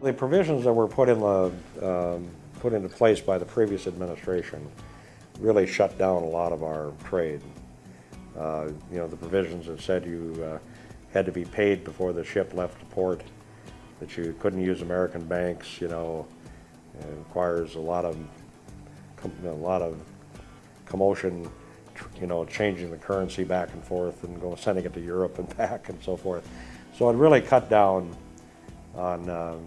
The provisions that were put into place by the previous administration really shut down a lot of our trade. The provisions that said you had to be paid before the ship left the port, that you couldn't use American banks, it requires a lot of commotion, changing the currency back and forth and sending it to Europe and back and so forth. So it really cut down on the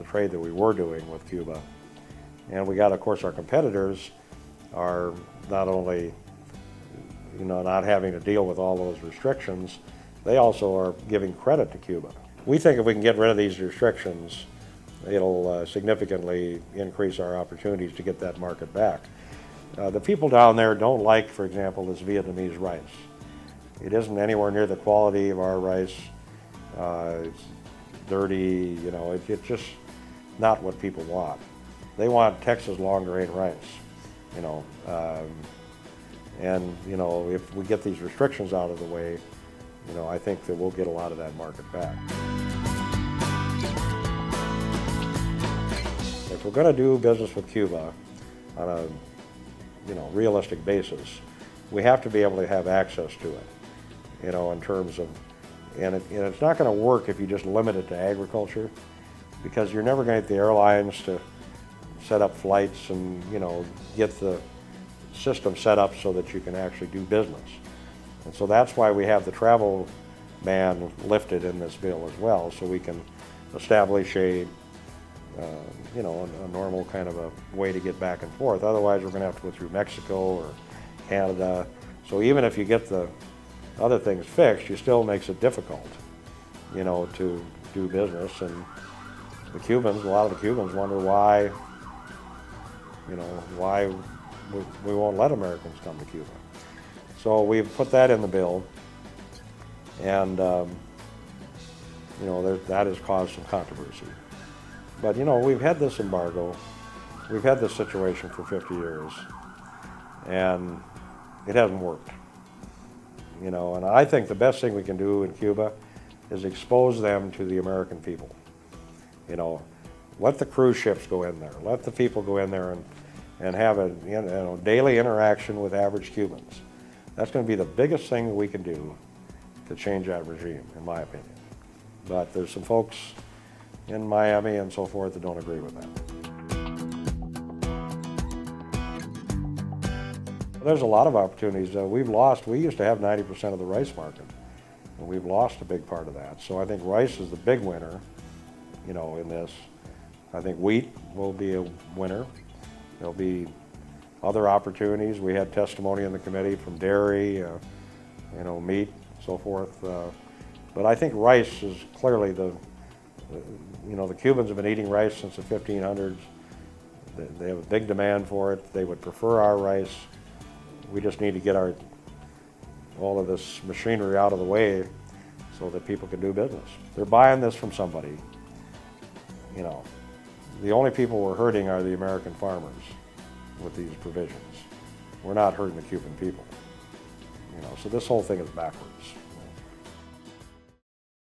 trade that we were doing with Cuba. And we got, of course, our competitors are not only not having to deal with all those restrictions, they also are giving credit to Cuba. We think if we can get rid of these restrictions, it'll significantly increase our opportunities to get that market back. The people down there don't like, for example, this Vietnamese rice. It isn't anywhere near the quality of our rice. It's dirty, it's just not what people want. They want Texas long grain rice, if we get these restrictions out of the way, I think that we'll get a lot of that market back. If we're going to do business with Cuba on a realistic basis, we have to be able to have access to it, in terms of, and it's not going to work if you just limit it to agriculture, because you're never going to get the airlines to set up flights and, get the system set up so that you can actually do business. And so that's why we have the travel ban lifted in this bill as well, so we can establish a normal kind of a way to get back and forth. Otherwise, we're going to have to go through Mexico or Canada. So even if you get the other things fixed, it still makes it difficult, to do business. And a lot of the Cubans wonder why, why we won't let Americans come to Cuba. So we've put that in the bill, and that has caused some controversy. But we've had this embargo, we've had this situation for 50 years, and it hasn't worked. And I think the best thing we can do in Cuba is expose them to the American people. Let the cruise ships go in there, let the people go in there and have a daily interaction with average Cubans. That's going to be the biggest thing that we can do to change that regime, in my opinion. But there's some folks in Miami and so forth that don't agree with that. There's a lot of opportunities. We used to have 90% of the rice market, and we've lost a big part of that. So I think rice is the big winner, in this. I think wheat will be a winner. There'll be other opportunities. We had testimony in the committee from dairy, meat, so forth. But I think rice is clearly the Cubans have been eating rice since the 1500s. They have a big demand for it. They would prefer our rice. We just need to get all of this machinery out of the way so that people can do business. They're buying this from somebody. The only people we're hurting are the American farmers with these provisions. We're not hurting the Cuban people. So this whole thing is backwards.